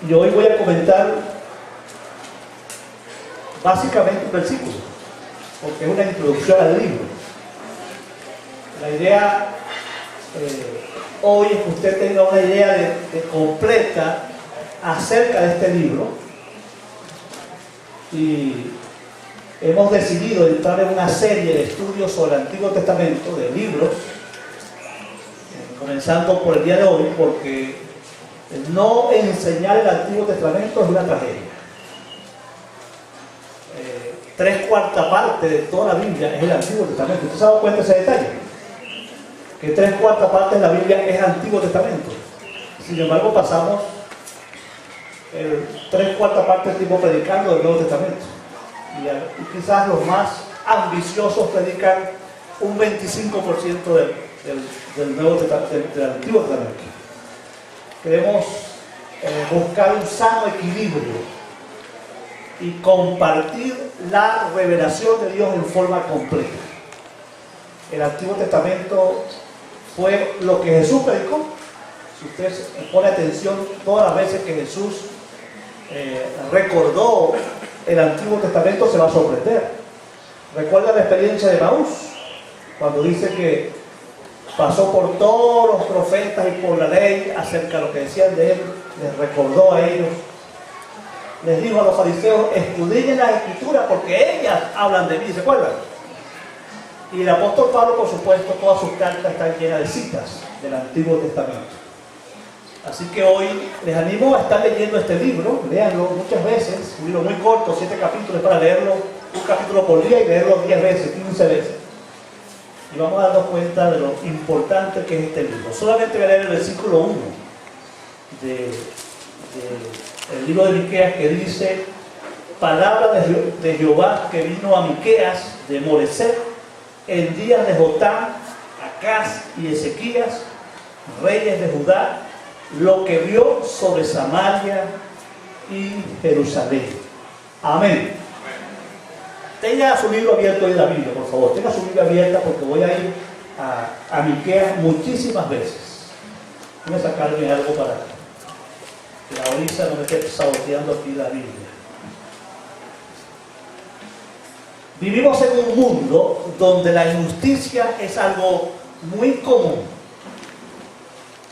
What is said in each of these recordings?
Y hoy voy a comentar básicamente un versículo, porque es una introducción al libro. La idea hoy es que usted tenga una idea de completa acerca de este libro, y hemos decidido entrar en una serie de estudios sobre el Antiguo Testamento, de libros, comenzando por el día de hoy, porque no enseñar el Antiguo Testamento es una tragedia. 3/4 parte de toda la Biblia es el Antiguo Testamento. ¿Usted se ha dado cuenta de ese detalle? Que 3/4 parte de la Biblia es Antiguo Testamento. Sin embargo, pasamos 3/4 parte del tiempo predicando del Nuevo Testamento. Y quizás los más ambiciosos predican un 25% del Nuevo Testamento, del Antiguo Testamento. Queremos buscar un sano equilibrio y compartir la revelación de Dios en forma completa. El Antiguo Testamento fue lo que Jesús predicó. Si usted pone atención, todas las veces que Jesús recordó el Antiguo Testamento, se va a sorprender. Recuerda la experiencia de Maús, cuando dice que pasó por todos los profetas y por la ley acerca de lo que decían de él, les recordó a ellos. Les dijo a los fariseos: estudien las escrituras porque ellas hablan de mí, ¿se acuerdan? Y el apóstol Pablo, por supuesto, todas sus cartas están llenas de citas del Antiguo Testamento. Así que hoy les animo a estar leyendo este libro, léanlo muchas veces, un libro muy corto, 7 capítulos, para leerlo un capítulo por día y leerlo 10 veces, 15 veces. Y vamos a darnos cuenta de lo importante que es este libro. Solamente voy a leer el versículo 1 del libro de Miqueas, que dice: palabra de Jehová que vino a Miqueas de Moreset en días de Jotam, Acaz y Ezequías, reyes de Judá, lo que vio sobre Samaria y Jerusalén. Amén. Tenga su libro abierto en la Biblia, por favor. Tenga su Biblia abierta, porque voy a ir a Miqueas muchísimas veces. Voy a sacarme algo para que la orisa no me esté saboteando aquí la Biblia. Vivimos en un mundo donde la injusticia es algo muy común.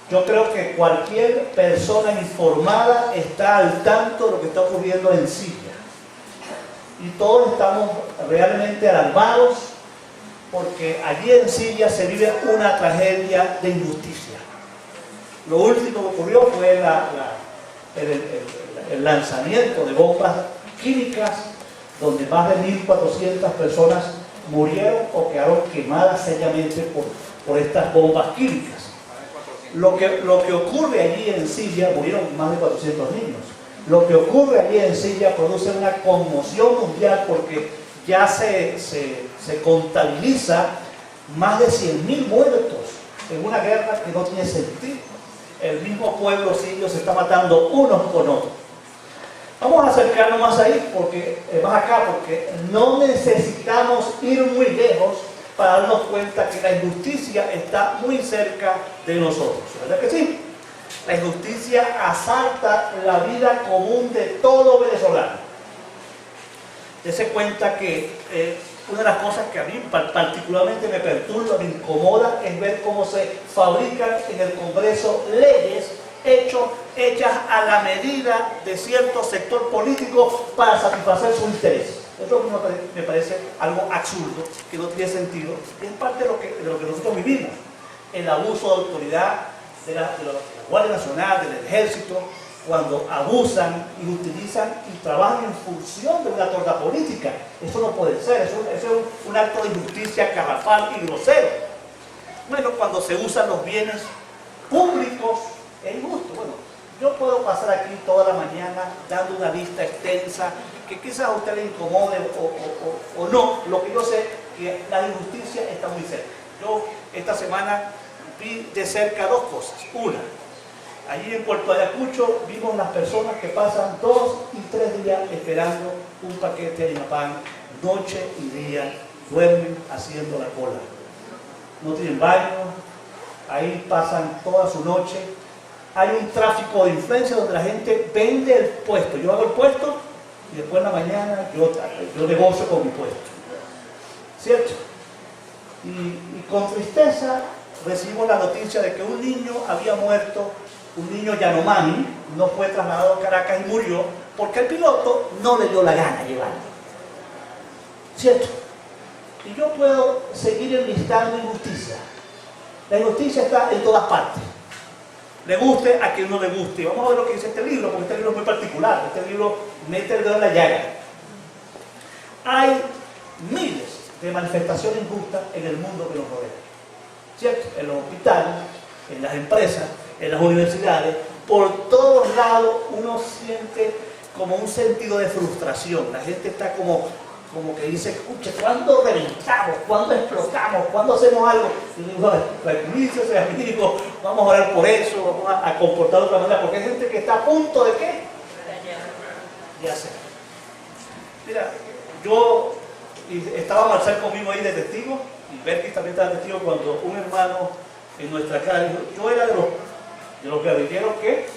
Yo creo que cualquier persona informada está al tanto de lo que está ocurriendo en Siria. Y todos estamos realmente alarmados porque allí en Siria se vive una tragedia de injusticia. Lo último que ocurrió fue el lanzamiento de bombas químicas, donde más de 1.400 personas murieron o quedaron quemadas seriamente por estas bombas químicas. Lo que ocurre allí en Siria, murieron más de 400 niños. Lo que ocurre allí en Siria produce una conmoción mundial, porque ya se contabiliza más de 100.000 muertos en una guerra que no tiene sentido. El mismo pueblo sirio se está matando unos con otros. Vamos a acercarnos más ahí, más acá, porque no necesitamos ir muy lejos para darnos cuenta que la injusticia está muy cerca de nosotros, ¿verdad que sí? La injusticia asalta la vida común de todo venezolano. Dese cuenta que una de las cosas que a mí particularmente me perturba, me incomoda, es ver cómo se fabrican en el Congreso leyes hechas a la medida de cierto sector político para satisfacer sus intereses. Eso me parece algo absurdo, que no tiene sentido, y es parte de lo que nosotros vivimos. El abuso de autoridad de la Guardia Nacional, del Ejército, cuando abusan y utilizan y trabajan en función de una torta política. Eso no puede ser, eso es un acto de injusticia garrafal y grosero. Bueno, cuando se usan los bienes públicos, es injusto. Bueno, yo puedo pasar aquí toda la mañana dando una lista extensa que quizás a usted le incomode o no. Lo que yo sé es que la injusticia está muy cerca. Yo esta semana vi de cerca dos cosas. Una, allí en Puerto Ayacucho vimos las personas que pasan 2 y 3 días esperando un paquete de harina pan, noche y día, duermen haciendo la cola. No tienen baño, ahí pasan toda su noche hay un tráfico de influencia donde la gente vende el puesto. Yo hago el puesto y después en la mañana yo negocio con mi puesto. ¿Cierto? Y con tristeza recibimos la noticia de que un niño había muerto, un niño Yanomami, no fue trasladado a Caracas y murió porque el piloto no le dio la gana llevarlo. ¿Cierto? Y yo puedo seguir enlistando injusticia. La injusticia está en todas partes. Le guste a quien no le guste. Vamos a ver lo que dice este libro, porque este libro es muy particular. Este libro mete el dedo en la llaga. Hay miles de manifestaciones injustas en el mundo que nos rodea. ¿Cierto? En los hospitales, en las empresas, en las universidades, por todos lados uno siente como un sentido de frustración. La gente está como que dice, escuche, ¿cuándo reventamos? ¿Cuándo explotamos? ¿Cuándo hacemos algo? Y digo, digo, vamos a orar por eso, vamos a comportar de otra manera, porque hay gente que está a punto de ¿qué? De hacer. Mira, yo estaba Marcel conmigo ahí de testigo, y Berkis también estaba de testigo cuando un hermano en nuestra casa dijo, yo era de los guerrilleros que,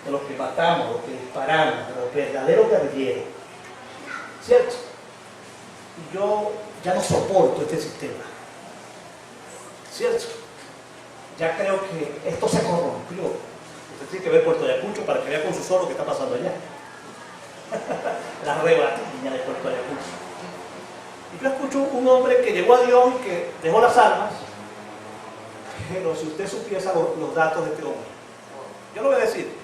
de los que matamos, de los que disparamos, de los verdaderos guerrilleros. ¿Cierto? Y yo ya no soporto este sistema. ¿Cierto? Ya creo que esto se corrompió. Usted tiene que ver Puerto Ayacucho para que vea con sus ojos lo que está pasando allá. La rebatiña de Puerto Ayacucho. Y yo escucho un hombre que llegó a Dios y que dejó las armas, pero si usted supiese los datos de este hombre, yo lo voy a decir.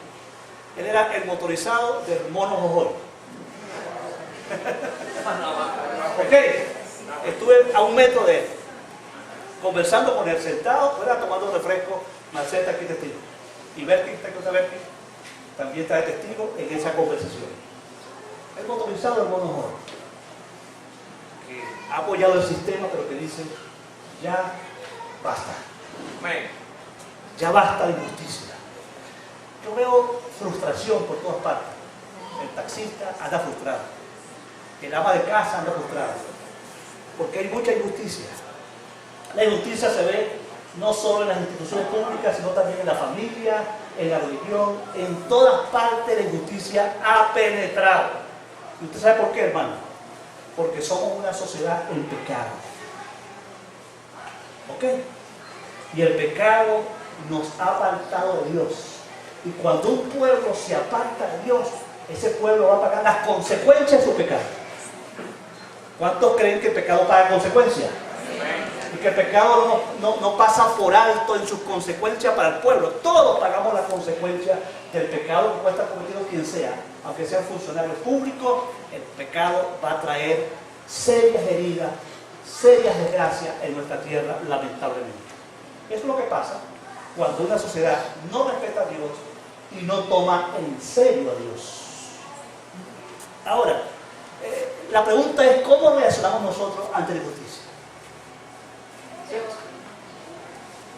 Él era el motorizado del Mono Jojoy. Ok, estuve a 1 metro de él, conversando con él, sentado, fuera tomando refresco. Marcel está aquí testigo. Y Berkis, también está de testigo en esa conversación. El motorizado del Mono Jojoy, que ha apoyado el sistema, pero que dice, ya basta. Ya basta de injusticia. Yo veo frustración por todas partes. El taxista anda frustrado. El ama de casa anda frustrado. Porque hay mucha injusticia. La injusticia se ve no solo en las instituciones públicas, sino también en la familia, en la religión. En todas partes la injusticia ha penetrado. ¿Y usted sabe por qué, hermano? Porque somos una sociedad en pecado. ¿Ok? Y el pecado nos ha apartado de Dios. Y cuando un pueblo se aparta de Dios, ese pueblo va a pagar las consecuencias de su pecado. ¿Cuántos creen que el pecado paga consecuencias? Y que el pecado no pasa por alto en sus consecuencias para el pueblo. Todos pagamos las consecuencias del pecado que pueda estar cometido quien sea. Aunque sea funcionario público, el pecado va a traer serias heridas, serias desgracias en nuestra tierra, lamentablemente. Eso es lo que pasa cuando una sociedad no respeta a Dios y no toma en serio a Dios. Ahora, la pregunta es ¿cómo reaccionamos nosotros ante la injusticia? ¿Cierto?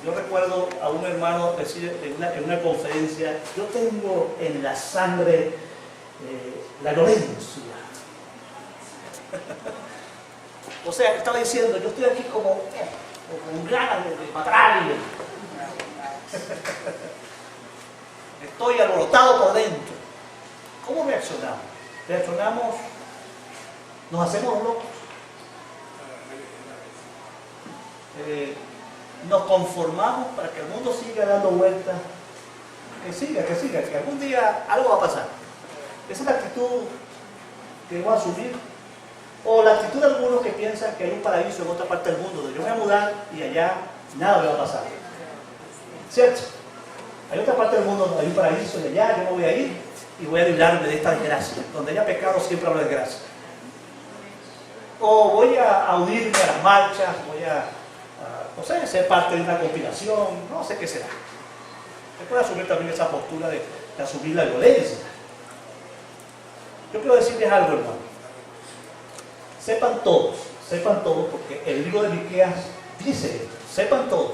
Yo recuerdo a un hermano decir en una conferencia, yo tengo en la sangre la violencia. O sea, estaba diciendo, yo estoy aquí como con ganas de matar a alguien. Estoy alborotado por dentro. ¿Cómo reaccionamos? ¿Reaccionamos? ¿Nos hacemos locos? ¿Nos conformamos para que el mundo siga dando vueltas? Que siga, que algún día algo va a pasar. Esa es la actitud que debemos asumir. O la actitud de algunos que piensan que hay un paraíso en otra parte del mundo, donde yo me voy a mudar y allá nada me va a pasar. ¿Cierto? Hay otra parte del mundo donde hay un paraíso y allá yo me voy a ir y voy a librarme de esta desgracia. Donde haya pecado siempre habrá desgracia. O voy a unirme a las marchas, voy a no sé, ser parte de una compilación, no sé qué será. Se puede asumir también esa postura de asumir la violencia. Yo quiero decirles algo, hermano. Sepan todos, porque el libro de Miqueas dice esto, sepan todos.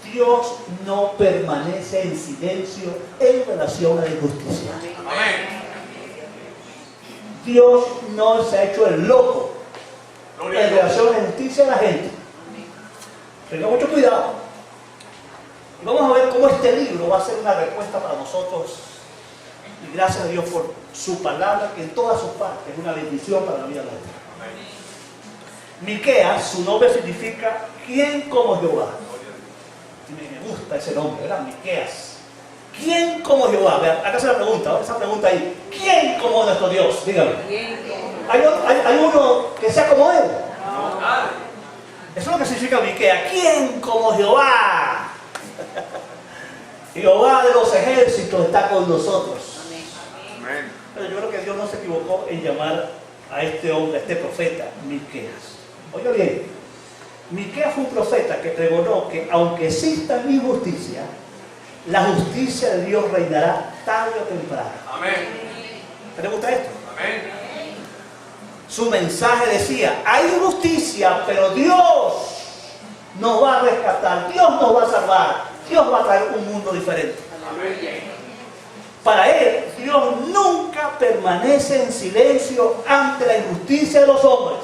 Dios no permanece en silencio en relación a la injusticia. Amén. Dios no se ha hecho el loco en relación a la injusticia de la gente. Tenga mucho cuidado. Y vamos a ver cómo este libro va a ser una respuesta para nosotros. Y gracias a Dios por su palabra, que en todas sus partes es una bendición para la vida nuestra. Miqueas, su nombre significa ¿quién como Jehová? Me gusta ese nombre, ¿verdad? Miqueas. ¿Quién como Jehová? Vean, acá se la pregunta, esa pregunta ahí. ¿Quién como nuestro Dios? Dígame. ¿Hay uno que sea como Él? No. Eso es lo que significa Miqueas. ¿Quién como Jehová? Jehová de los ejércitos está con nosotros. Amén. Pero yo creo que Dios no se equivocó en llamar a este hombre, a este profeta, Miqueas. Oiga bien, Miqueas fue un profeta que pregonó que aunque exista injusticia, la justicia de Dios reinará tarde o temprano. Amén. ¿Te gusta esto? Amén. Su mensaje decía, hay injusticia, pero Dios nos va a rescatar, Dios nos va a salvar, Dios va a traer un mundo diferente. Amén. Para él, Dios nunca permanece en silencio ante la injusticia de los hombres,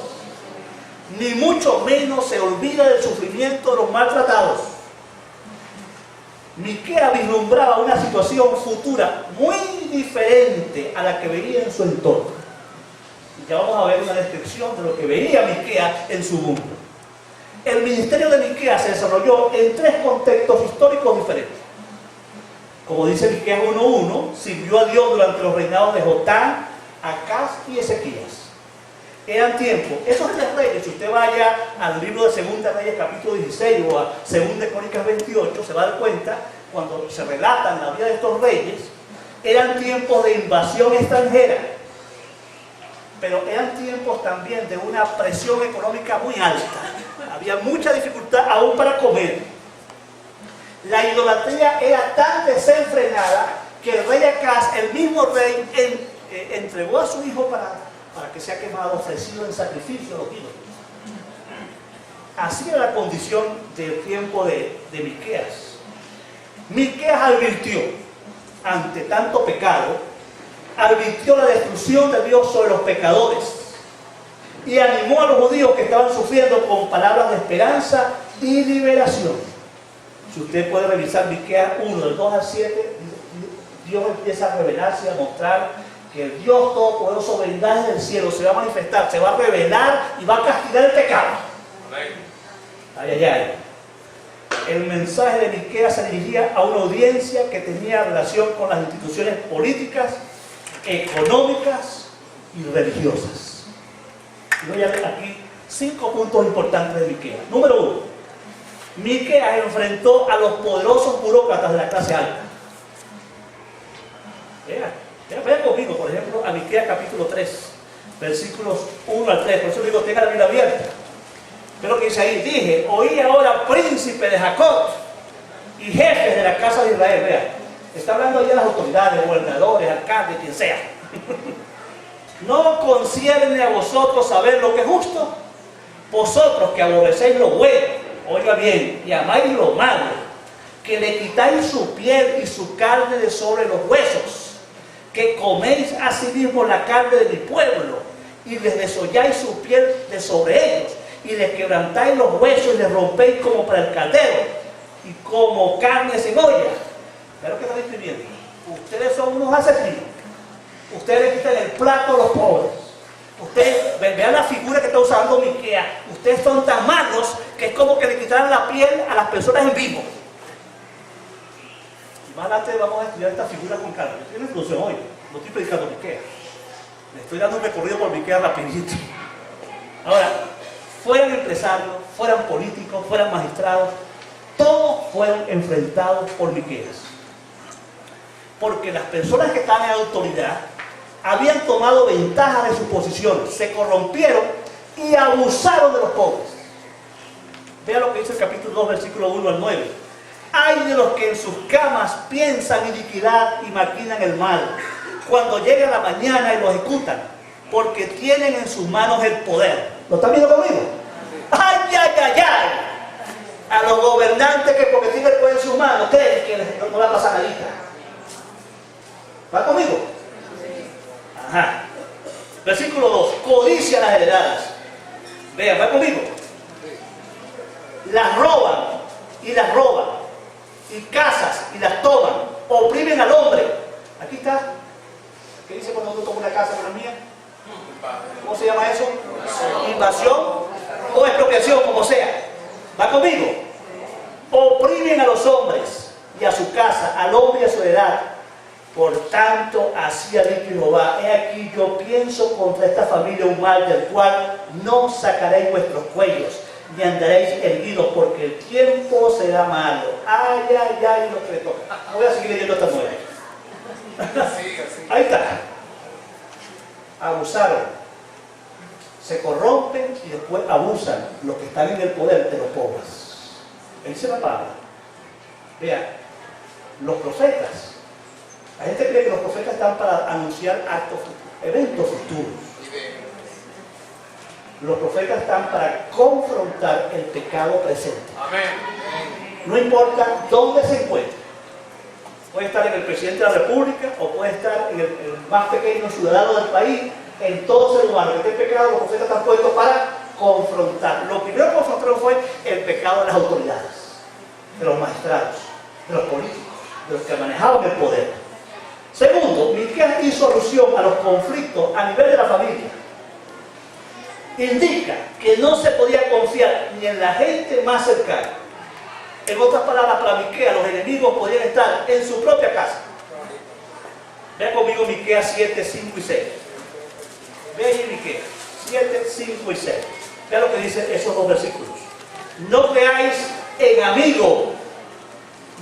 ni mucho menos se olvida del sufrimiento de los maltratados. Miqueas vislumbraba una situación futura muy diferente a la que veía en su entorno. Y ya vamos a ver una descripción de lo que veía Miqueas en su mundo. El ministerio de Miqueas se desarrolló en tres contextos históricos diferentes. Como dice Miqueas 1:1, sirvió a Dios durante los reinados de Jotán, Acaz y Ezequías. Eran tiempos, esos tres reyes, si usted vaya al libro de Segunda Reyes capítulo 16 o a Segunda Crónicas 28, se va a dar cuenta, cuando se relatan la vida de estos reyes, eran tiempos de invasión extranjera, pero eran tiempos también de una presión económica muy alta. Había mucha dificultad aún para comer. La idolatría era tan desenfrenada que el rey Acaz, el mismo rey, entregó a su hijo para que sea quemado, ofrecido en sacrificio a los ídolos. Así era la condición del tiempo de Miqueas. Miqueas advirtió ante tanto pecado, advirtió la destrucción de Dios sobre los pecadores y animó a los judíos que estaban sufriendo con palabras de esperanza y liberación. Si usted puede revisar Miqueas 1, del 2 al 7, Dios empieza a revelarse y a mostrar que el Dios Todopoderoso vendrá desde el cielo, se va a manifestar, se va a revelar y va a castigar el pecado. Ay, ay, ay. El mensaje de Miqueas se dirigía a una audiencia que tenía relación con las instituciones políticas, económicas y religiosas. Y voy a ver aquí 5 puntos importantes de Miqueas. Número 1. Miqueas enfrentó a los poderosos burócratas de la clase alta. Vean conmigo, por ejemplo, a Miqueas capítulo 3, versículos 1 al 3. Por eso digo, tenga la Biblia abierta. Ve lo que dice ahí. Dije, oí ahora príncipe de Jacob y jefes de la casa de Israel. Vean, está hablando ya de las autoridades, gobernadores, alcaldes, quien sea. ¿No concierne a vosotros saber lo que es justo? Vosotros que aborrecéis lo bueno, oiga bien, y amáis lo malo, que le quitáis su piel y su carne de sobre los huesos, que coméis asimismo la carne de mi pueblo y les desolláis su piel de sobre ellos y les quebrantáis los huesos y les rompéis como para el caldero y como carne sin olla. ¿Ve lo que está describiendo? Ustedes son unos asesinos. Ustedes le quitan el plato a los pobres. Ustedes, vean la figura que está usando Miqueas. Ustedes son tan malos que es como que le quitaran la piel a las personas en vivo. Más adelante vamos a estudiar esta figura con calma. Estoy en la introducción hoy, no estoy predicando Miqueas. Le estoy dando un recorrido por Miqueas rapidito. Ahora, fueran empresarios, fueran políticos, fueran magistrados, todos fueron enfrentados por Miqueas. Porque las personas que estaban en autoridad habían tomado ventaja de su posición, se corrompieron y abusaron de los pobres. Vean lo que dice el capítulo 2, versículo 1 al 9. Hay de los que en sus camas piensan iniquidad y maquinan el mal, cuando llega la mañana y lo ejecutan, porque tienen en sus manos el poder. ¿Lo están viendo conmigo? ¡Ay, ay, ay, ay! A los gobernantes que porque tienen el poder en sus manos, creen que no va a pasar nada. ¿Va conmigo? Ajá. Versículo 2. Codicia las heredadas. Vean, ¿va conmigo? Las roban y las roban. y casas y las toman, oprimen al hombre. Aquí está. ¿Qué dice cuando uno toma una casa como la mía? ¿Cómo se llama eso? Invasión o expropiación, como sea. ¿Va conmigo? Oprimen a los hombres y a su casa, al hombre y a su heredad. Por tanto, así ha dicho Jehová: he aquí yo pienso contra esta familia un mal del cual no sacaréis vuestros cuellos, ni andaréis erguidos, porque el tiempo será malo. Ay, ay, ay, lo que le toca. Voy a seguir leyendo esta mujer. Ahí está. Abusaron, se corrompen y después abusan los que están en el poder de los pobres. Ahí dice la palabra. Vean, los profetas. La gente cree que los profetas están para anunciar eventos futuros. Los profetas están para confrontar el pecado presente. No importa dónde se encuentre. Puede estar en el presidente de la República o puede estar en el más pequeño ciudadano del país. En todo ser humano que esté pecado, los profetas están puestos para confrontar. Lo primero que confrontaron fue el pecado de las autoridades, de los magistrados, de los políticos, de los que manejaban el poder. Segundo, Miqueas hizo alusión a los conflictos a nivel de la familia. Indica que no se podía confiar ni en la gente más cercana. En otras palabras, para Miqueas, los enemigos podían estar en su propia casa. Vean conmigo Miqueas 7, 5 y 6. Vean ahí Miqueas 7, 5 y 6. Vean lo que dicen esos dos versículos. No creáis en amigo,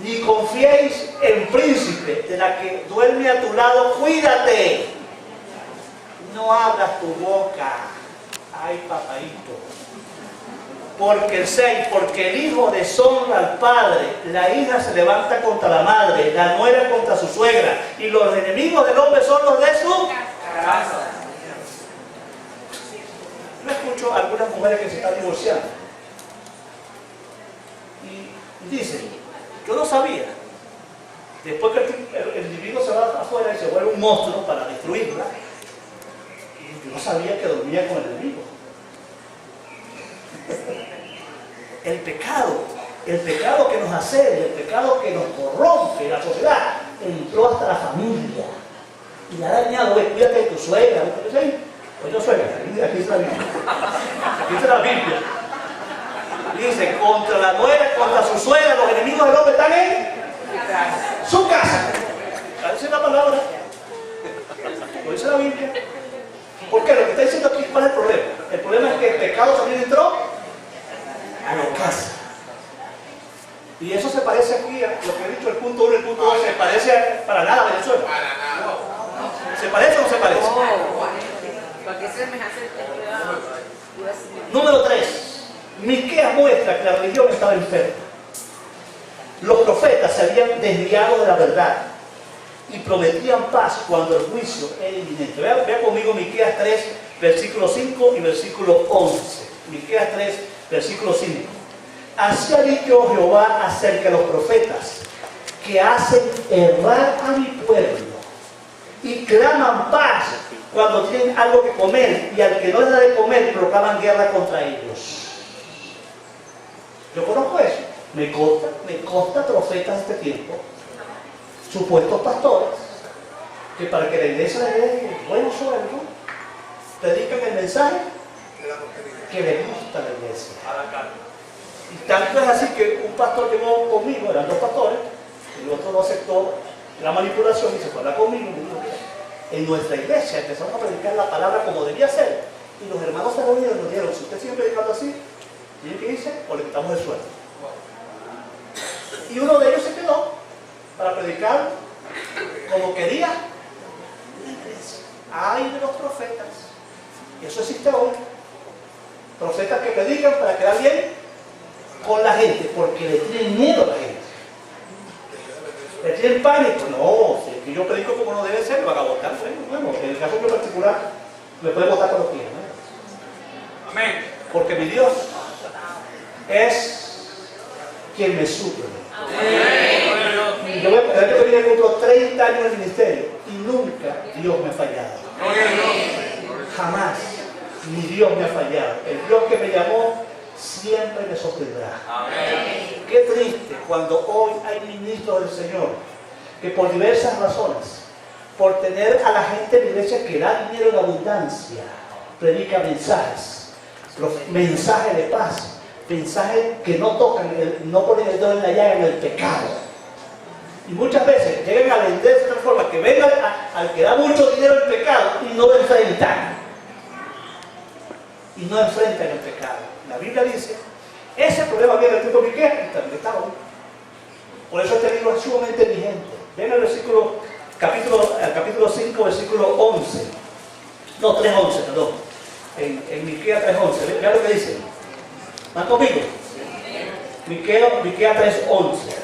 ni confiéis en príncipe, de la que duerme a tu lado, cuídate. No abras tu boca. Ay, papaito. Porque el 6, porque el hijo deshonra al padre, la hija se levanta contra la madre, la nuera contra su suegra, y los enemigos del hombre son los de su casa. Yo escucho a algunas mujeres que se están divorciando y dicen: yo no sabía. Después que el individuo se va afuera y se vuelve un monstruo para destruirla, yo no sabía que dormía con el enemigo. El pecado que nos asedia, el pecado que nos corrompe la sociedad, entró hasta la familia y le ha dañado. Cuídate de tu suegra. Pues yo suegra, aquí está la Biblia. Aquí está la Biblia. Dice: contra la nuera, contra su suegra, los enemigos del hombre están en su casa. Ahí dice la palabra. Lo dice la Biblia. ¿Por qué? Lo que está diciendo aquí, ¿cuál es el problema? El problema es que el pecado también entró a la casa. Y eso se parece aquí a lo que he dicho, el punto 1 y el punto 2, se parece para nada a Venezuela. Para nada. ¿Se parece o no se parece? Número 3. Miqueas muestra que la religión estaba enferma. Los profetas se habían desviado de la verdad y prometían paz cuando el juicio era inminente. Vea conmigo Miqueas 3, versículo 5 y versículo 11. Miqueas 3, versículo 5. Así ha dicho Jehová acerca de los profetas que hacen errar a mi pueblo y claman paz cuando tienen algo que comer, y al que no les da de comer proclaman guerra contra ellos. Yo conozco eso. Me consta profetas de este tiempo, supuestos pastores, que para que la iglesia les dé buenos sueldos, predican el mensaje que les gusta a la iglesia. Y tanto es así que un pastor llegó conmigo, eran 2 pastores, y el otro no aceptó la manipulación y se fue a hablar conmigo. Y me dijo: en nuestra iglesia empezamos a predicar la palabra como debía ser, y los hermanos se reunieron y nos dijeron: si usted sigue predicando así, ¿tiene que irse o le quitamos el sueldo? Y uno de ellos se quedó para predicar como quería la iglesia. Ay de los profetas. Y eso existe hoy. Profetas que predican para quedar bien con la gente, porque le tienen miedo a la gente. Le tienen pánico. No, si es que yo predico como no debe ser, me van a votar. Bueno, en el caso en particular, me puede votar con los pies, ¿no? Amén. Porque mi Dios es quien me suple. Amén. Yo voy a pedir el otro 30 años de ministerio y nunca Dios me ha fallado. Jamás. Ni Dios me ha fallado. El Dios que me llamó siempre me sostendrá. Amén. Qué triste cuando hoy hay ministros del Señor que por diversas razones, por tener a la gente en la iglesia que da dinero en abundancia, predica mensajes, mensajes de paz, mensajes que no tocan, no ponen el dedo en la llaga en el pecado. Y muchas veces llegan a venderse de tal forma que vengan al que da mucho dinero en pecado y no enfrentan. Y no enfrentan el pecado. La Biblia dice, ese problema viene del tiempo de Miqueas y también está hoy. Por eso este libro es sumamente vigente. Ven al capítulo 5, versículo 11. No, 3:11, perdón. En Miqueas 3:11. Vean lo que dice. ¿Van conmigo? Miqueas 3:11.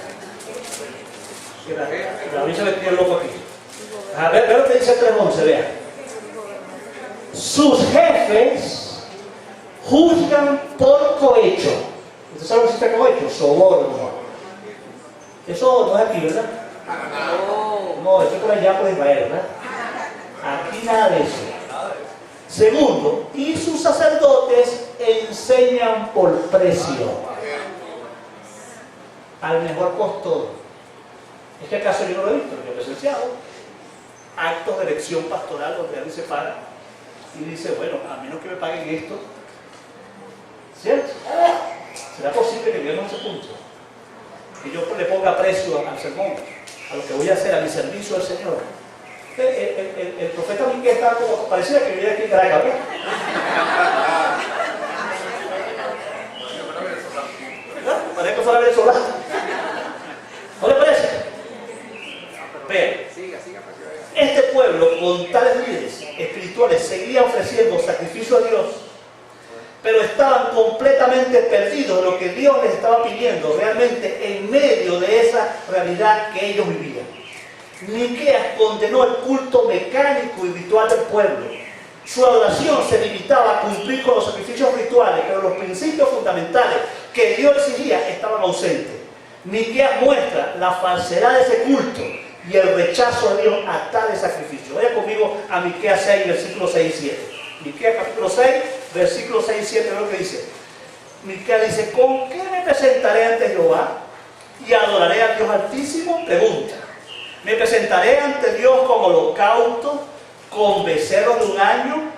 A mí se me tiene loco aquí. A ver, vean lo que dice 3:11, vean. Sus jefes juzgan por cohecho. ¿Usted sabe lo que significa cohecho? Soborno. Eso no es aquí, ¿verdad? No, eso es por allá por Israel, ¿verdad? Aquí nada de eso. Segundo, y sus sacerdotes enseñan por precio al mejor postor. ¿Es que acaso yo no lo he visto? Yo lo he presenciado. Actos de elección pastoral donde alguien se para y dice, bueno, a menos que me paguen esto, ¿cierto? ¿Será posible que lleguemos a ese punto? Que yo le ponga precio al sermón, a lo que voy a hacer, a mi servicio al Señor. El profeta Miqueas estaba como, parecía que vivía aquí en Caracas, ¿verdad? Parece que fuera venezolano. ¿No le parece? Vean, este pueblo con tales líderes espirituales seguía ofreciendo sacrificio a Dios, pero estaban completamente perdidos de lo que Dios les estaba pidiendo realmente en medio de esa realidad que ellos vivían. Miqueas condenó el culto mecánico y ritual del pueblo. Su adoración se limitaba a cumplir con los sacrificios rituales, pero los principios fundamentales que Dios exigía estaban ausentes. Miqueas muestra la falsedad de ese culto y el rechazo de Dios a tales sacrificios. Vaya conmigo a Miqueas 6, versículos 6 y 7. Miqueas capítulo 6, versículos 6 y 7, es lo que dice. Miqueas dice, ¿con qué me presentaré ante Jehová y adoraré al Dios Altísimo? Pregunta. ¿Me presentaré ante Dios con holocausto, con becerros de un año?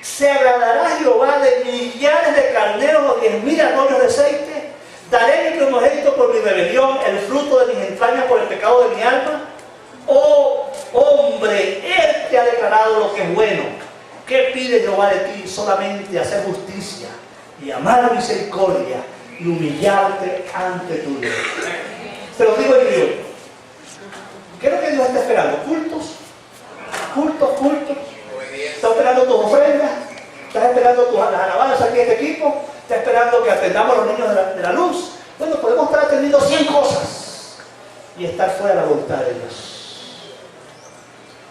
¿Se agradará Jehová de millares de carneros o 10,000 arroyos de aceite? ¿Daré mi primogénito por mi rebelión, el fruto de mis entrañas por el pecado de mi alma? Oh hombre, Él te ha declarado lo que es bueno. ¿Qué pide Jehová de ti? Solamente hacer justicia y amar misericordia y humillarte ante tu Dios. Te lo digo en griego. ¿Qué es lo que Dios está esperando? ¿Cultos? ¿Cultos? ¿Está esperando tus ofrendas? ¿Estás esperando tus alabanzas aquí en este equipo? ¿Está esperando que atendamos a los niños de la luz? Bueno, podemos estar atendiendo 100 cosas y estar fuera de la voluntad de Dios.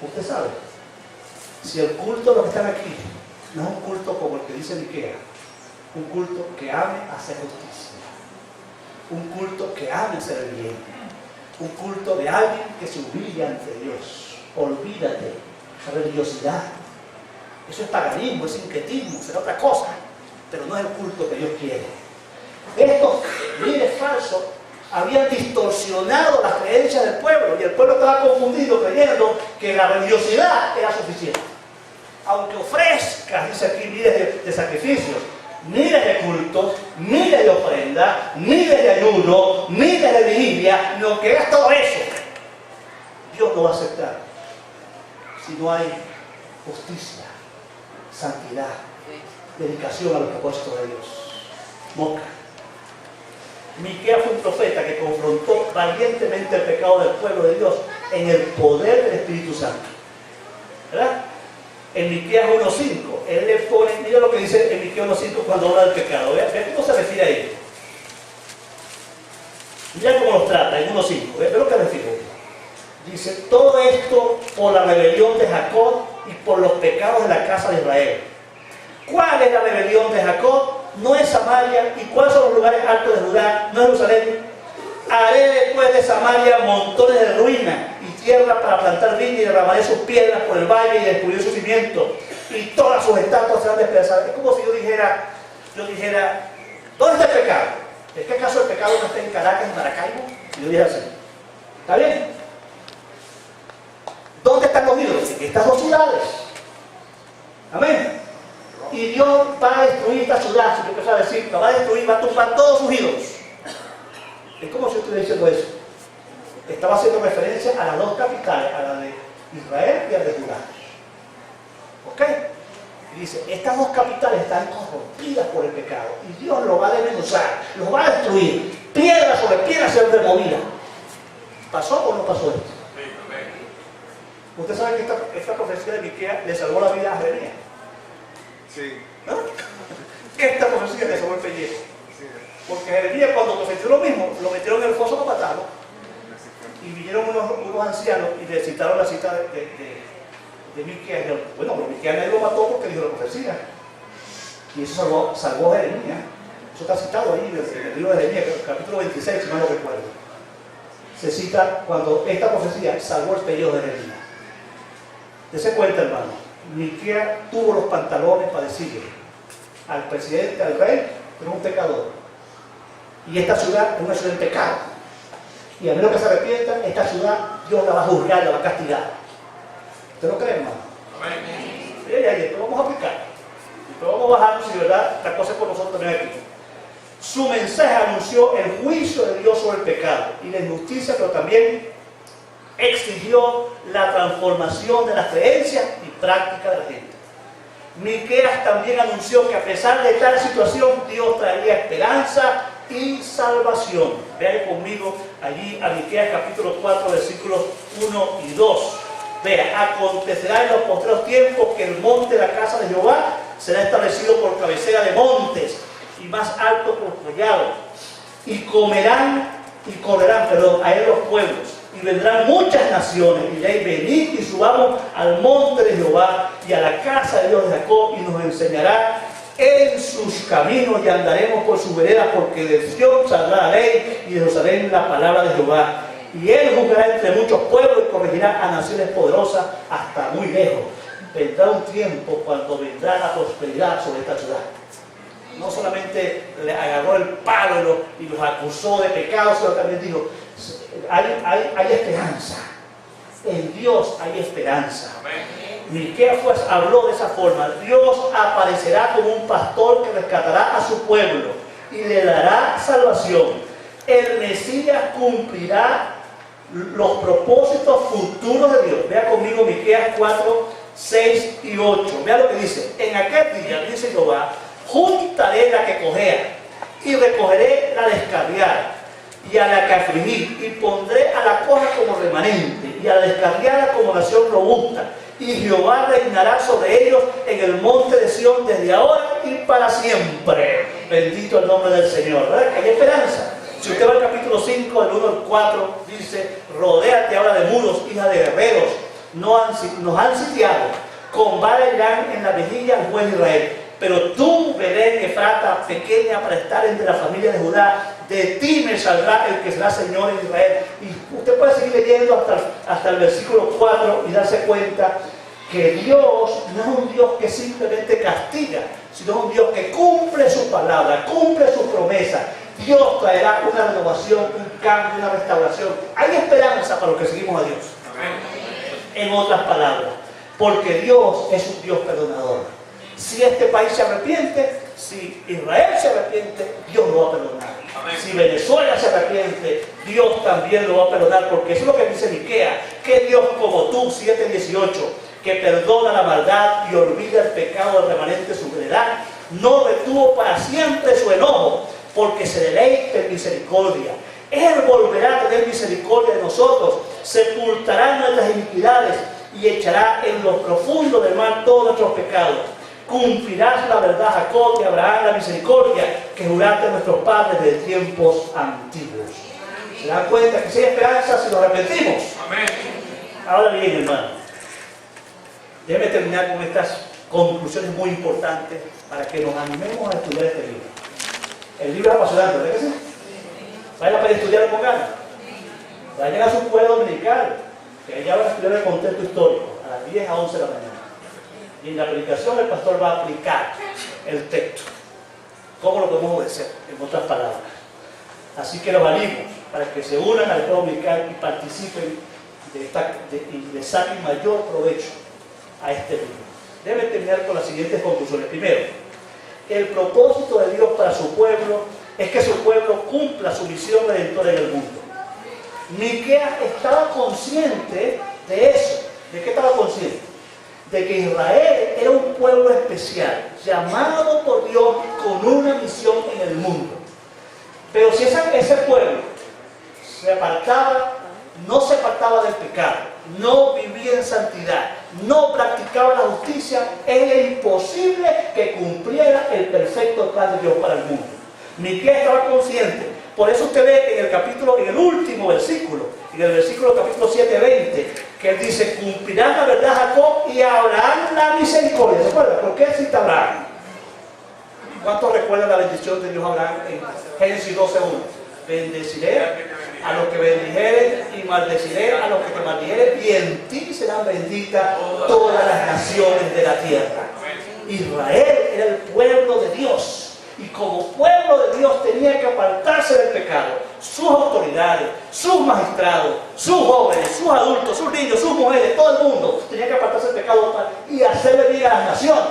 Usted sabe, si el culto de los que están aquí no es un culto como el que dice Miqueas, un culto que ame hacer justicia, un culto que ame hacer el bien, un culto de alguien que se humilla ante Dios. Olvídate, la religiosidad, eso es paganismo, es sincretismo, será otra cosa, pero no es el culto que Dios quiere. Estos líderes falsos habían distorsionado las creencias del pueblo y el pueblo estaba confundido creyendo que la religiosidad era suficiente. Aunque ofrezcas, dice aquí, miles de sacrificios, miles de cultos, miles de ofrendas, miles de ayuno, miles de vigilia, lo que es todo eso, Dios no va a aceptar si no hay justicia, santidad, dedicación a los propósitos de Dios. Moca. Miqueas fue un profeta que confrontó valientemente el pecado del pueblo de Dios en el poder del Espíritu Santo. ¿Verdad? En Miqueas 1:5, él le pone, mira lo que dice en Miqueas 1:5 cuando habla del pecado. Vean cómo se refiere a ello. Mira cómo los trata en 1:5. Vean lo que refiere. Dice, todo esto por la rebelión de Jacob y por los pecados de la casa de Israel. ¿Cuál es la rebelión de Jacob? No es Samaria. ¿Y cuáles son los lugares altos de Judá? No es Jerusalén. Haré después de Samaria montones de ruinas y tierra para plantar viña y derramaré sus piedras por el valle y destruiré su cimiento. Y todas sus estatuas serán despedazadas. Es como si yo dijera, ¿Dónde está el pecado? ¿Es que acaso el pecado no está en Caracas, en Maracaibo? Y yo dije así. ¿Está bien? ¿Dónde están los ídolos? En estas dos ciudades. Amén. Y Dios va a destruir esta ciudad, si yo empiezo a decir, la va a destruir, va a tumbar todos sus ídolos. Es como si yo estuviera diciendo eso. Estaba haciendo referencia a las dos capitales, a la de Israel y a la de Judá. ¿Ok? Y dice, estas dos capitales están corrompidas por el pecado y Dios lo va a desmenuzar, los va a destruir. Piedra sobre piedra se removida. ¿Pasó o no pasó esto? Usted sabe que esta profecía de Miqueas le salvó la vida a Jeremías. Sí. ¿No? Esta profecía le salvó el pellejo. Porque Jeremías, cuando profetizó lo mismo, lo metieron en el foso para matarlo. Y vinieron unos ancianos y le citaron la cita de Miqueas. Bueno, pero Miqueas nadie lo mató porque dijo la profecía. Y eso salvó a Jeremías. Eso está citado ahí en el libro de Jeremías, capítulo 26, si mal no recuerdo. Se cita cuando esta profecía salvó el pellejo de Jeremías. Dese cuenta, hermano, Miqueas tuvo los pantalones para decirle al presidente, al rey, que era un pecador. Y esta ciudad es una ciudad de pecado. Y a menos que se arrepienta, esta ciudad Dios la va a juzgar, la va a castigar. ¿Usted lo cree, hermano? Amén. Y después vamos a aplicar. Después vamos a bajarnos si verdad esta cosa es por nosotros también aquí. Su mensaje anunció el juicio de Dios sobre el pecado y la injusticia, pero también exigió la transformación de las creencias y prácticas de la gente. Miqueas también anunció que a pesar de tal situación, Dios traería esperanza y salvación. Vean conmigo allí a Miqueas capítulo 4, versículos 1 y 2. Vea, acontecerá en los postreros tiempos que el monte de la casa de Jehová será establecido por cabecera de montes y más alto por collado. Y correrán a él los pueblos. Y vendrán muchas naciones, y de ahí venid y subamos al monte de Jehová y a la casa de Dios de Jacob, y nos enseñará en sus caminos y andaremos por sus veredas, porque de Sion saldrá la ley y de Jerusalén la palabra de Jehová. Y él juzgará entre muchos pueblos y corregirá a naciones poderosas hasta muy lejos. Vendrá un tiempo cuando vendrá la prosperidad sobre esta ciudad. No solamente le agarró el palo y los acusó de pecado, sino también dijo, hay esperanza. En Dios hay esperanza. Miqueas pues habló de esa forma. Dios aparecerá como un pastor que rescatará a su pueblo y le dará salvación. El Mesías cumplirá los propósitos futuros de Dios. Vea conmigo Miqueas 4, 6 y 8. Vea lo que dice. En aquel día, dice Jehová, juntaré la que cojea y recogeré la descarriada y a la que afligí, y pondré a la coja como remanente y a la descarriada como nación robusta, y Jehová reinará sobre ellos en el monte de Sion desde ahora y para siempre. Bendito el nombre del Señor. ¿Verdad que hay esperanza? Si usted va al capítulo 5, del 1 al 4, dice, rodéate ahora de muros, hija de guerreros, nos han sitiado, con vara irán en la mejilla al buen Israel. Pero tú, Belén Efrata, pequeña para estar entre la familia de Judá, de ti me saldrá el que será Señor en Israel. Y usted puede seguir leyendo hasta el versículo 4 y darse cuenta que Dios no es un Dios que simplemente castiga, sino un Dios que cumple su palabra, cumple su promesa. Dios traerá una renovación, un cambio, una restauración. Hay esperanza para los que seguimos a Dios. En otras palabras, porque Dios es un Dios perdonador. Si este país se arrepiente, si Israel se arrepiente, Dios lo va a perdonar. Amén. Si Venezuela se arrepiente, Dios también lo va a perdonar, porque eso es lo que dice Miqueas, que Dios como tú, 7:18, que perdona la maldad y olvida el pecado del remanente de su heredad, no retuvo para siempre su enojo, porque se deleita en misericordia. Él volverá a tener misericordia de nosotros, sepultará nuestras iniquidades y echará en lo profundo del mar todos nuestros pecados. Cumplirás la verdad, Jacob, y Abraham la misericordia que juraste a nuestros padres de tiempos antiguos. ¿Se dan cuenta que si hay esperanza si nos arrepentimos? Amén. Ahora bien, hermano, déjeme terminar con estas conclusiones muy importantes para que nos animemos a estudiar este libro. El libro es apasionante, ¿verdad que sí? Vayan para estudiar con ganas. Vayan a su escuela dominical, que allá van a estudiar el contexto histórico, a las 10 a 11 de la mañana. Y en la aplicación el pastor va a aplicar el texto. ¿Cómo lo podemos obedecer? En otras palabras. Así que los animo para que se unan al pueblo dominical y participen y le saquen mayor provecho a este libro. Debe terminar con las siguientes conclusiones. Primero, el propósito de Dios para su pueblo es que su pueblo cumpla su misión redentora en el mundo. Miqueas estaba consciente de eso. ¿De qué estaba consciente? De que Israel era un pueblo especial, llamado por Dios con una misión en el mundo. Pero si ese pueblo se apartaba, no se apartaba del pecado, no vivía en santidad, no practicaba la justicia, era imposible que cumpliera el perfecto plan de Dios para el mundo. Miqueas estaba consciente. Por eso usted ve en el último versículo, en el versículo capítulo 7:20, que él dice: cumplirán la verdad a Jacob y a Abraham la misericordia. ¿Se acuerdan? ¿Por qué cita Abraham? ¿Cuántos recuerdan la bendición de Dios a Abraham en Génesis 12:1? Bendeciré a los que bendijeren y maldeciré a los que te maldijeren, y en ti serán benditas todas las naciones de la tierra. Israel era el pueblo de Dios. Y como pueblo de Dios tenía que apartarse del pecado. Sus autoridades, sus magistrados, sus jóvenes, sus adultos, sus niños, sus mujeres, todo el mundo tenía que apartarse del pecado y hacerle bien a las naciones.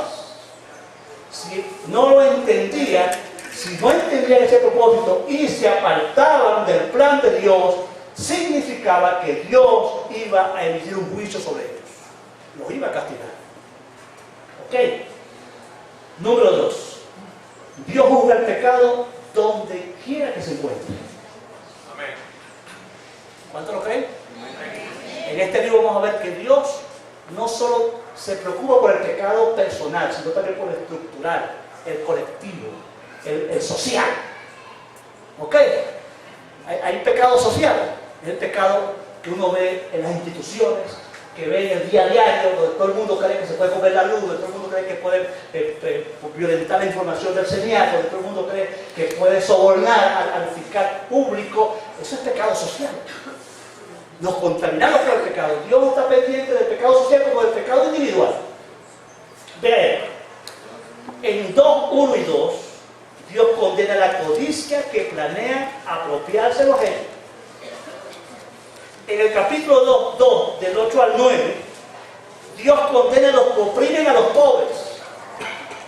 Si no lo entendían, si no entendían ese propósito y se apartaban del plan de Dios, significaba que Dios iba a emitir un juicio sobre ellos. Los iba a castigar. ¿Ok? Número 2. Dios juzga el pecado donde quiera que se encuentre. Amén. ¿Cuánto lo creen? Amén. En este libro vamos a ver que Dios no solo se preocupa por el pecado personal, sino también por el estructural, el colectivo, el social. ¿Ok? Hay pecado social. Es el pecado que uno ve en las instituciones, que ve en el día a diario, donde todo el mundo cree que se puede comer la luz, donde todo el mundo cree que puede violentar la información del CENIAT, donde todo el mundo cree que puede sobornar al fiscal público. Eso es pecado social. Nos contaminamos por el pecado. Dios está pendiente del pecado social como del pecado individual. Vean, en 2:1 y 2, Dios condena la codicia que planea apropiarse los genes. En el capítulo 2, del 8 al 9, Dios condena a los que oprimen a los pobres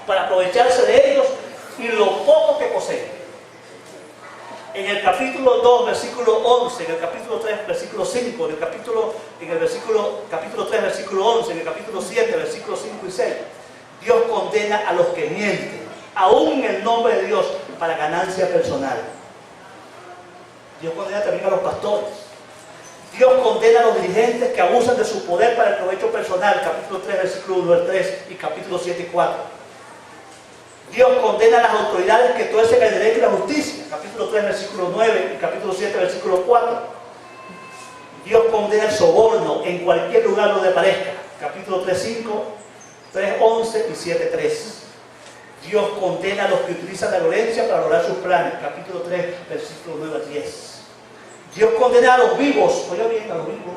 para aprovecharse de ellos y lo poco que poseen. En el capítulo 2, versículo 11, en el capítulo 3, versículo 5, en el capítulo 3, versículo 11, en el capítulo 7, versículos 5 y 6, Dios condena a los que mienten, aún en el nombre de Dios, para ganancia personal. Dios condena también a los pastores. Dios condena a los dirigentes que abusan de su poder para el provecho personal, capítulo 3, versículo 1 al 3 y capítulo 7 y 4. Dios condena a las autoridades que tuercen el derecho y la justicia, capítulo 3, versículo 9 y capítulo 7, versículo 4. Dios condena el soborno en cualquier lugar donde aparezca, capítulo 3, 5, 3, 11 y 7, 3. Dios condena a los que utilizan la violencia para lograr sus planes, capítulo 3, versículo 9 al 10. Dios condena a los vivos, oiga bien, a los vivos,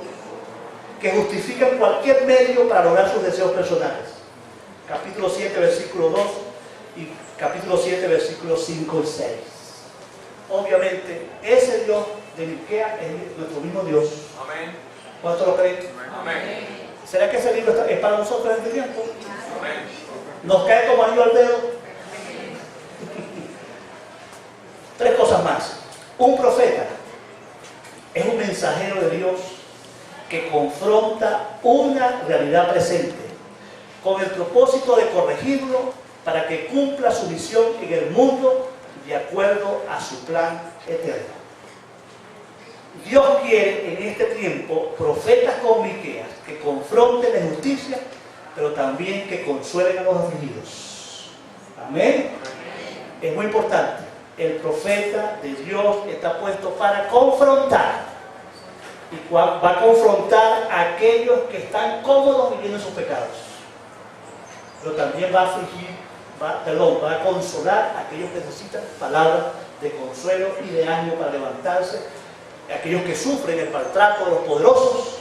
que justifican cualquier medio para lograr sus deseos personales. Capítulo 7, versículo 2 y capítulo 7, versículos 5 y 6. Obviamente, ese Dios de Miqueas es nuestro mismo Dios. Amén. ¿Cuántos lo creen? Amén. ¿Será que ese libro es para nosotros en este tiempo? Amén. ¿Nos cae como anillo al dedo? Tres cosas más. Un profeta es un mensajero de Dios que confronta una realidad presente con el propósito de corregirlo para que cumpla su misión en el mundo de acuerdo a su plan eterno. Dios quiere en este tiempo profetas como Miqueas que confronten la injusticia, pero también que consuelen a los afligidos. Amén. Es muy importante. El profeta de Dios está puesto para confrontar. Y va a confrontar a aquellos que están cómodos viviendo en sus pecados. Pero también va a afligir, va a consolar a aquellos que necesitan palabras de consuelo y de ánimo para levantarse. Aquellos que sufren el maltrato de los poderosos,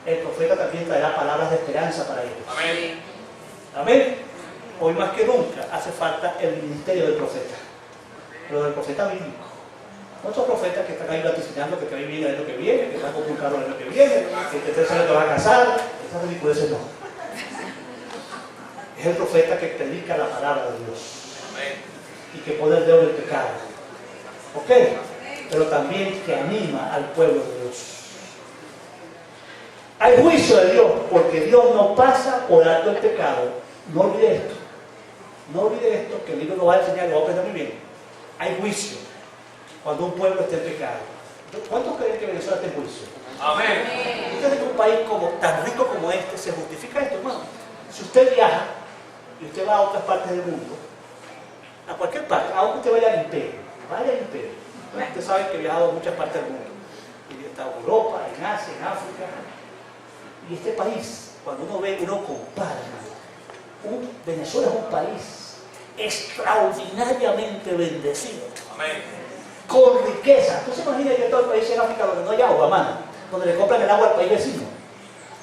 el profeta también traerá palabras de esperanza para ellos. Amén. Amén. Hoy más que nunca hace falta el ministerio del profeta. pero del profeta bíblico. Muchos profetas que están ahí vaticinando que te va bien el año que viene, que están con un carro el año que viene, que este año te vas a casar. Esas ridiculeces no. Es el profeta que predica la palabra de Dios y que pone el dedo en el pecado. ¿Ok? Pero también que anima al pueblo de Dios. Hay juicio de Dios porque Dios no pasa por alto el pecado. No olvide esto. No olvide esto, que el libro lo va a enseñar y lo va a aprender muy bien. Hay juicio cuando un pueblo está en pecado. ¿Cuántos creen que Venezuela está en juicio? Amén. Usted en un país tan rico como este, ¿se justifica esto, hermano? Si usted viaja y usted va a otras partes del mundo, a cualquier parte, aunque usted vaya al imperio, usted sabe que he viajado a muchas partes del mundo. He estado en Europa, en Asia, en África. Y este país, cuando uno ve, uno compara, Venezuela es un país extraordinariamente bendecido. Amén. Con riqueza. ¿Tú se imaginas que todo el país en África donde no hay agua, mano? Donde le compran el agua al país vecino.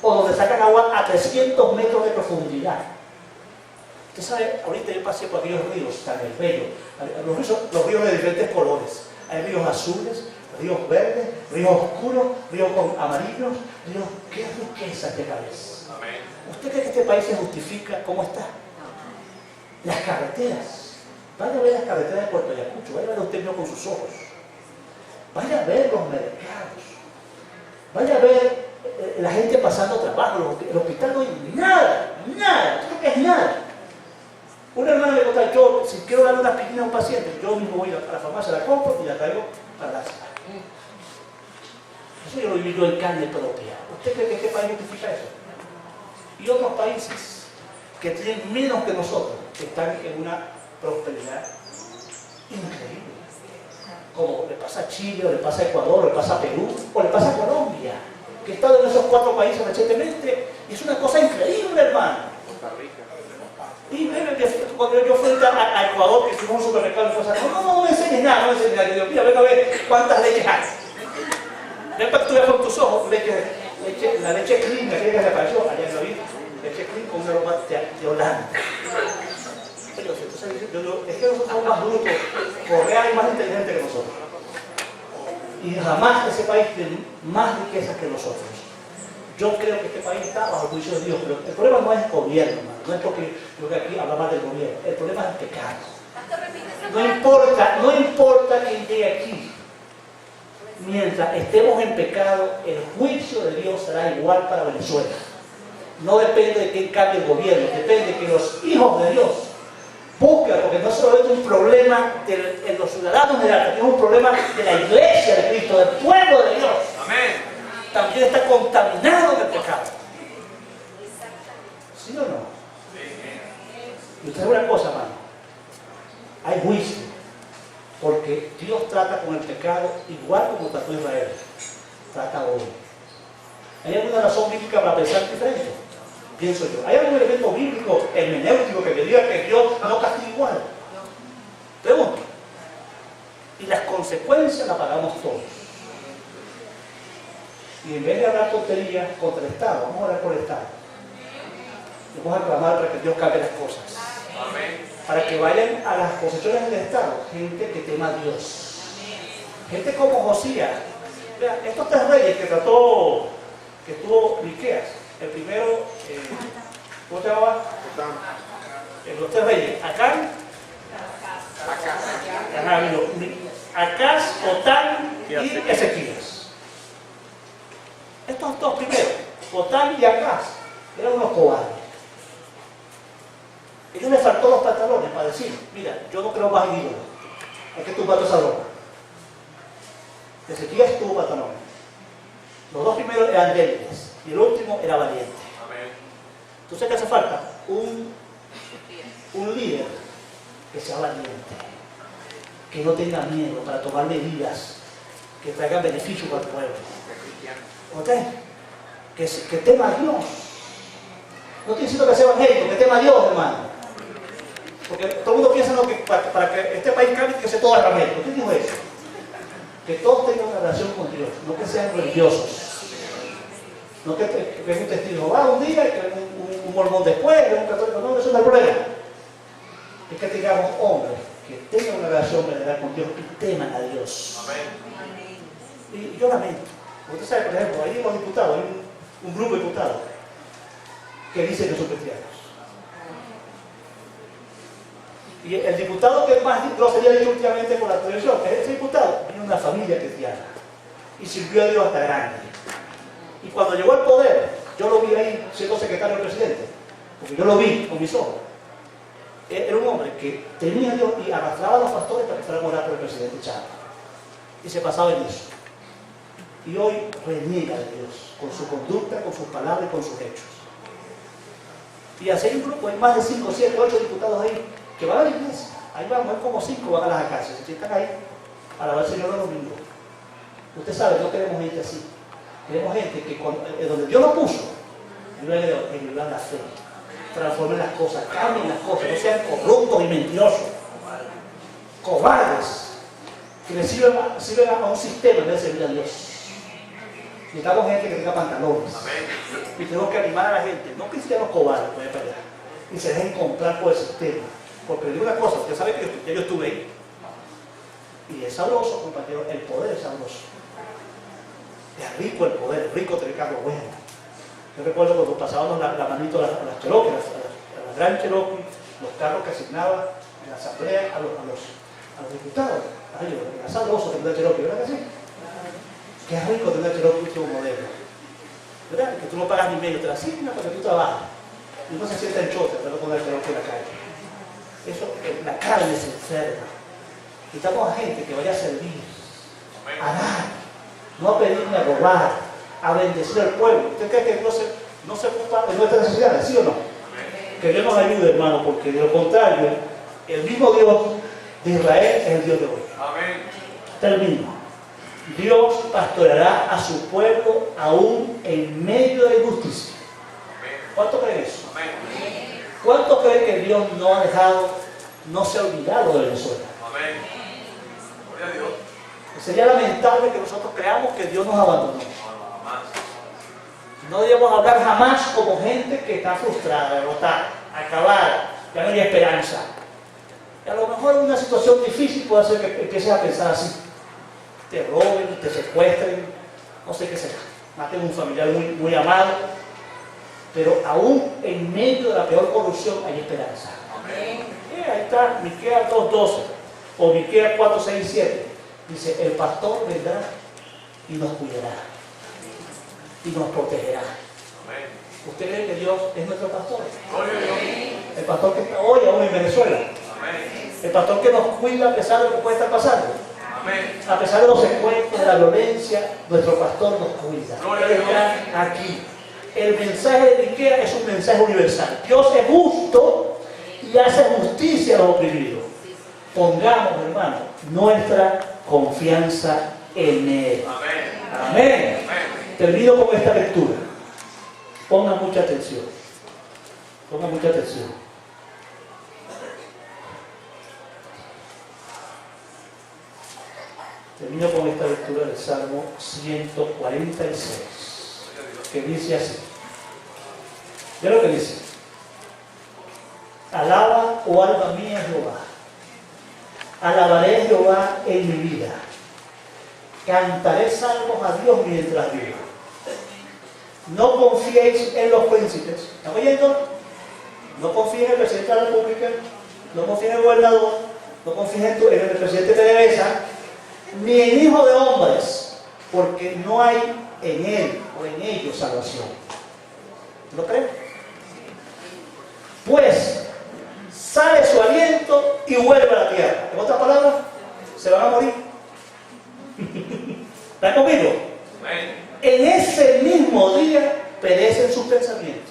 O donde sacan agua a 300 metros de profundidad. Usted sabe, ahorita yo pasé por aquellos ríos tan bellos. Los ríos de diferentes colores. Hay ríos azules, ríos verdes, ríos oscuros, ríos amarillos, ríos... ¡Qué riqueza de cabeza! Amén. ¿Usted cree que este país se justifica cómo está? Las carreteras. Vaya a ver las carreteras de Puerto Ayacucho, vaya a ver usted mismo con sus ojos. Vaya a ver los mercados. Vaya a ver la gente pasando trabajo. El hospital no hay nada. Creo que es nada. Una hermana me contaba, yo si quiero darle una aspirina a un paciente, yo mismo voy a la farmacia, la compro y la traigo para la ciudad. Eso yo lo viví yo en carne propia. ¿Usted cree que este país justifica eso? Y otros países que tienen menos que nosotros están en una prosperidad increíble, como le pasa a Chile, o le pasa a Ecuador, o le pasa a Perú, o le pasa a Colombia, que he estado en esos 4 países recientemente, y es una cosa increíble, hermano. Y cuando yo fui a Ecuador, que fuimos a un supermercado, no me enseñes nada, no me enseñes nada. Yo digo, mira, venga a ver cuántas leches hay. Ven para que tú veas con tus ojos, la leche clean, aquella que se apareció allá en la vida, leche clean con un aroma de Holanda. Es que nosotros somos más brutos, Correa es más inteligente que nosotros. Y jamás ese país tiene más riquezas que nosotros. Yo creo que este país está bajo el juicio de Dios, pero el problema no es el gobierno, hermano. No es porque yo que aquí habla más del gobierno, el problema es el pecado. No importa quién llegue aquí. Mientras estemos en pecado, el juicio de Dios será igual para Venezuela. No depende de quién cambie el gobierno, depende de que los hijos de Dios busquen, porque no solamente es un problema de los ciudadanos de la tierra, es un problema de la iglesia de Cristo, del pueblo de Dios. Amén. También está contaminado del pecado. ¿Sí o no? Y usted sabe una cosa, hermano. Hay juicio. Porque Dios trata con el pecado igual como trató Israel. Trata hoy. ¿Hay alguna razón bíblica para pensar diferente? Pienso yo. ¿Hay algún elemento bíblico hermenéutico que me diga que Dios no castiga igual? Pregunto. Y las consecuencias las pagamos todos. Y en vez de hablar tonterías contra el Estado, vamos a hablar por el Estado. Y vamos a clamar para que Dios cambie las cosas. Amén. Para que vayan a las posesiones del Estado gente que tema a Dios. Gente como Josías. Vean, estos 3 reyes que tuvo Miqueas. El primero, ¿cómo se llamaba? Los 3 reyes. Acán, Acaz, Otán y Ezequías. Estos 2 primeros, Otán y Acaz, eran unos cobardes. Ellos les faltó los pantalones para decir, mira, yo no creo más en ídolos, hay que tumbar esa broma. Ezequías tuvo pantalones. Los 2 primeros eran débiles y el último era valiente. Entonces, ¿qué hace falta? Un líder que sea valiente, que no tenga miedo para tomar medidas que traigan beneficio para el pueblo. ¿Ok? Que tema a Dios. No estoy diciendo que sea evangélico, que tema a Dios, hermano. Porque todo el mundo piensa ¿no? que para que este país cambie, que sea todo evangélico. ¿Quién dijo eso? Que todos tengan una relación con Dios, no que sean religiosos. No que venga un testigo, va un día y que venga un mormón después, que venga un católico. No, eso no es el problema. Es que tengamos hombres que tengan una relación verdadera con Dios y teman a Dios. Y yo lamento. Usted sabe, por ejemplo, ahí los diputados, hay un grupo de diputados que dicen que son cristianos. Y el diputado que más grosería dicho últimamente con la televisión, que es ese diputado, viene de una familia cristiana y sirvió a Dios hasta grande. Y cuando llegó al poder, yo lo vi ahí siendo secretario del presidente, porque yo lo vi con mis ojos. Era un hombre que tenía a Dios y arrastraba a los pastores para que fueran a orar por el presidente Chávez. Y se pasaba en eso. Y hoy reniega de Dios con su conducta, con sus palabras y con sus hechos. Y así hay un grupo, hay más de 5, 7, 8 diputados ahí que van a la iglesia. Ahí vamos, hay como 5 van a las acacias, si están ahí para ver al Señor los domingos. Usted sabe, no queremos gente así. Queremos gente que donde Dios lo puso, en la fe, transformen las cosas, cambien las cosas, no sean corruptos y mentirosos, cobardes, que le sirven a un sistema en vez de servir a Dios. Necesitamos gente que tenga pantalones. Y tenemos que animar a la gente, no cristianos cobardes, para allá, y se dejen comprar por el sistema. Porque le digo una cosa, usted sabe que yo estuve ahí. Y es sabroso, compañero, el poder es sabroso. Es rico el poder, es rico tener carro bueno. Yo recuerdo cuando pasábamos la manito a las Cherokee, a las Gran Cherokee, los carros que asignaban en la asamblea a los diputados. Ay, era sabroso tener Cherokee, ¿verdad que sí? Qué rico tener Cherokee último modelo. ¿Verdad? Que tú no pagas ni medio, te la asignan porque tú trabajas. Y uno se siente en chote para no poner Cherokee en la calle. Eso, la carne se enferma. Necesitamos a gente que vaya a servir, a dar, no a pedir ni a robar, a bendecir al pueblo. ¿Usted cree que Dios no se ocupa de nuestras necesidades, sí o no? Que Dios nos ayude, hermano, porque de lo contrario, el mismo Dios de Israel es el Dios de hoy. Amén. Termino. Dios pastoreará a su pueblo aún en medio de injusticia. ¿Cuánto creen eso? Amén. ¿Cuánto creen que Dios no ha dejado, no se ha olvidado de Venezuela? Amén. Gloria a Dios. Sería lamentable que nosotros creamos que Dios nos abandonó. No debemos hablar jamás como gente que está frustrada, derrotada, acabada, ya no hay esperanza. Y a lo mejor en una situación difícil puede hacer que empieces a pensar así. Te roben, te secuestren, no sé qué será. Maten a un familiar muy, muy amado. Pero aún en medio de la peor corrupción hay esperanza. Amén. Ahí está, Miqueas 2:12 o Miqueas 4:6-7. Dice, el pastor vendrá y nos cuidará y nos protegerá. Amén. ¿Usted cree que Dios es nuestro pastor? Amén. El pastor que está hoy aún en Venezuela. Amén. El pastor que nos cuida a pesar de lo que puede estar pasando. Amén. A pesar de los secuestros, de la violencia, nuestro pastor nos cuida. Él está aquí. El mensaje de Miqueas es un mensaje universal. Dios es justo y hace justicia a los oprimidos. Pongamos, hermano, nuestra confianza en Él. Amén. Amén. Amén. Termino con esta lectura. Ponga mucha atención. Ponga mucha atención. Termino con esta lectura del Salmo 146, que dice así. ¿Ve lo que dice? Alaba, oh alma mía, Jehová. Alabaré a Jehová en mi vida. Cantaré salmos a Dios mientras viva. No confiéis en los príncipes. ¿Están oyendo? No confíes en el presidente de la República, no confíes en el gobernador, no confíes en el presidente de PDVSA, ni en hijo de hombres, porque no hay en él o en ellos salvación. ¿Lo creen? Pues sale su aliento y vuelve a la tierra. En otras palabras, se van a morir. ¿Están conmigo? En ese mismo día perecen sus pensamientos.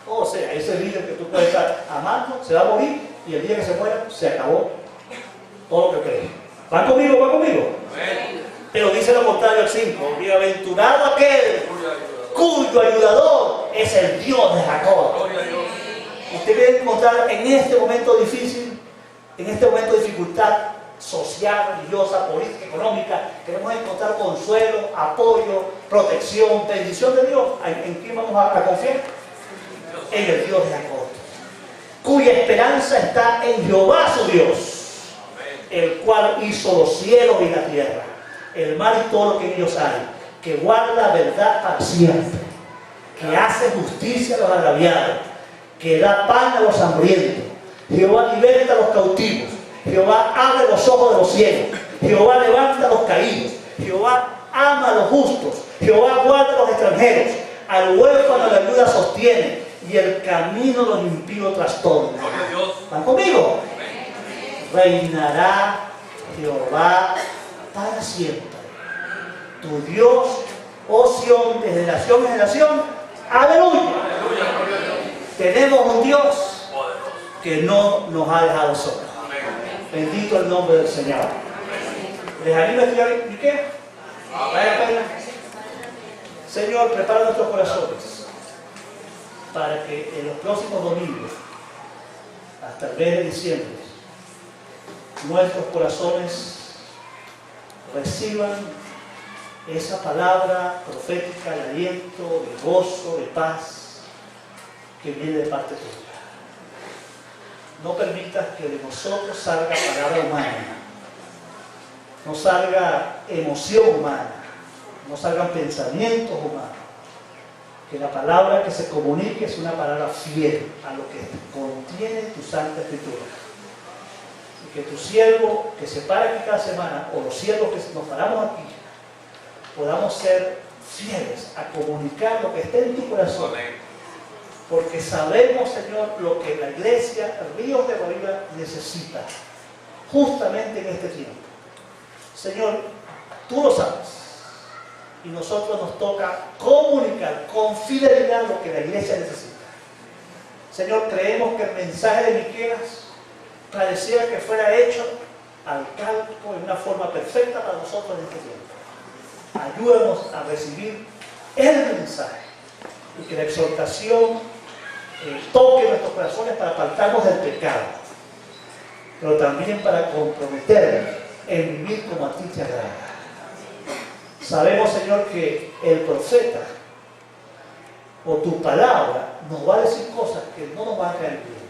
O sea, ese líder que tú puedes estar amando se va a morir y el día que se muera se acabó todo lo que crees. ¿Van conmigo? ¿Van conmigo? Pero dice lo contrario al 5. Bienaventurado aquel cuyo ayudador es el Dios de Jacob. Usted quiere encontrar en este momento difícil, en este momento de dificultad social, religiosa, política, económica, queremos encontrar consuelo, apoyo, protección, bendición de Dios. ¿En quién vamos a confiar? En el Dios de Jacob, cuya esperanza está en Jehová su Dios. el cual hizo los cielos y la tierra, el mar y todo lo que en ellos hay, que guarda la verdad para siempre, que hace justicia a los agraviados, que da pan a los hambrientos. Jehová liberta a los cautivos, Jehová abre los ojos de los ciegos, Jehová levanta a los caídos, Jehová ama a los justos, Jehová guarda a los extranjeros, al huérfano la ayuda sostiene, y el camino de los impíos trastorna. ¿Están conmigo? Reinará Jehová para siempre. Tu Dios, oh Sión, de generación en generación. ¡Aleluya! Tenemos un Dios que no nos ha dejado solos. Bendito el nombre del Señor. ¿Les animo a estudiar y qué? Vaya pena. Señor, prepara nuestros corazones para que en los próximos domingos, hasta el mes de diciembre, nuestros corazones reciban esa palabra profética de aliento, de gozo, de paz que viene de parte tuya. No permitas que de nosotros salga palabra humana, no salga emoción humana, no salgan pensamientos humanos. Que la palabra que se comunique es una palabra fiel a lo que contiene tu Santa Escritura. Y que tu siervo que se para aquí cada semana, o los siervos que nos paramos aquí, podamos ser fieles a comunicar lo que está en tu corazón. Porque sabemos, Señor, lo que la iglesia, Ríos de Guariba, necesita justamente en este tiempo. Señor, tú lo sabes. Y nosotros nos toca comunicar con fidelidad lo que la iglesia necesita. Señor, creemos que el mensaje de Miqueas pareciera que fuera hecho al calco en una forma perfecta para nosotros en este tiempo. Ayúdanos a recibir el mensaje y que la exhortación toque nuestros corazones para apartarnos del pecado, pero también para comprometernos en vivir como a ti te agrada. Sabemos, Señor, que el profeta o tu palabra nos va a decir cosas que no nos van a caer bien.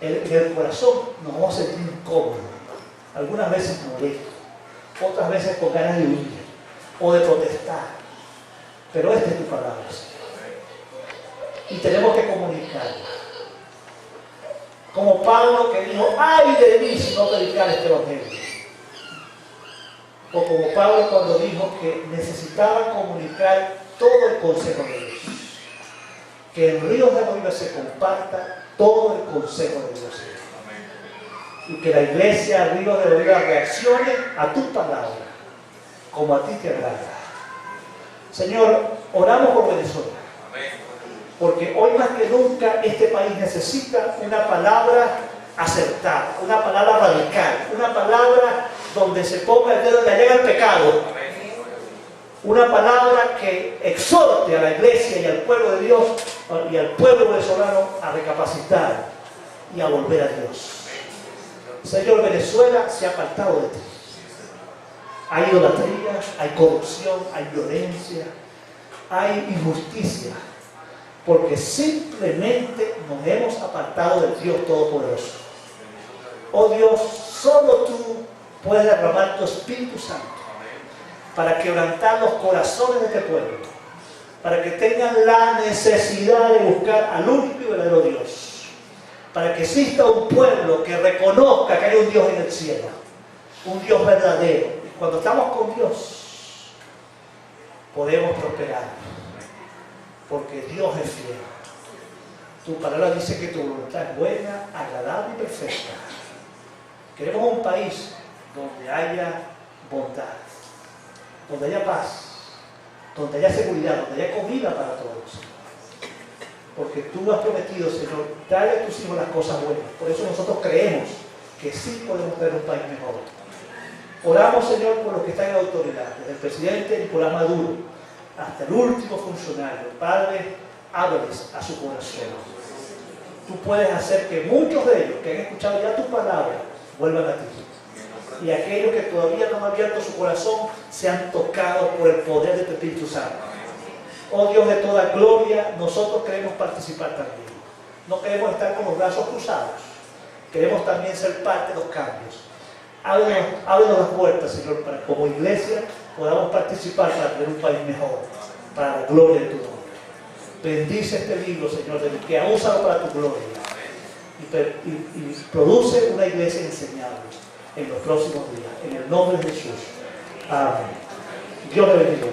En el corazón nos vamos a sentir incómodos, algunas veces molestos, otras veces con ganas de huir o de protestar. Pero esta es tu palabra, Señor. Y tenemos que comunicarla. Como Pablo que dijo, ¡ay de mí si no predicar este evangelio! O como Pablo cuando dijo que necesitaba comunicar todo el consejo de Dios. Que en Ríos de Guariba se comparta todo el consejo de Dios. Y que la iglesia Ríos de Guariba reaccione a tu palabra como a ti te agrada. Señor, oramos por Venezuela. Porque hoy más que nunca este país necesita una palabra acertada, una palabra radical, una palabra donde se ponga el dedo en la llaga del pecado, una palabra que exhorte a la iglesia y al pueblo de Dios y al pueblo venezolano a recapacitar y a volver a Dios. Señor, Venezuela se ha apartado de ti. Hay idolatría, hay corrupción, hay violencia, hay injusticia, porque simplemente nos hemos apartado del Dios Todopoderoso. Oh Dios, solo tú puedes derramar tu Espíritu Santo para quebrantar los corazones de este pueblo, para que tengan la necesidad de buscar al único y verdadero Dios, para que exista un pueblo que reconozca que hay un Dios en el cielo, un Dios verdadero. Y cuando estamos con Dios, podemos prosperar, porque Dios es fiel. Tu palabra dice que tu voluntad es buena, agradable y perfecta. Queremos un país donde haya bondad, donde haya paz, donde haya seguridad, donde haya comida para todos. Porque tú has prometido, Señor, darle a tus hijos las cosas buenas. Por eso nosotros creemos que sí podemos tener un país mejor. Oramos, Señor, por los que están en autoridad, desde el presidente Nicolás Maduro hasta el último funcionario. Padre, ábreles a su corazón. Tú puedes hacer que muchos de ellos que han escuchado ya tu palabra vuelvan a ti. Y aquellos que todavía no han abierto su corazón sean tocados por el poder de tu Espíritu Santo. Oh Dios de toda gloria, nosotros queremos participar también. No queremos estar con los brazos cruzados. queremos también ser parte de los cambios. Ábrenos las puertas, Señor, para que como iglesia podamos participar para tener un país mejor, para la gloria de tu nombre. Bendice este libro, Señor, que úsalo para tu gloria y produce una iglesia enseñable en los próximos días. En el nombre de Jesús. Amén. Dios le bendiga.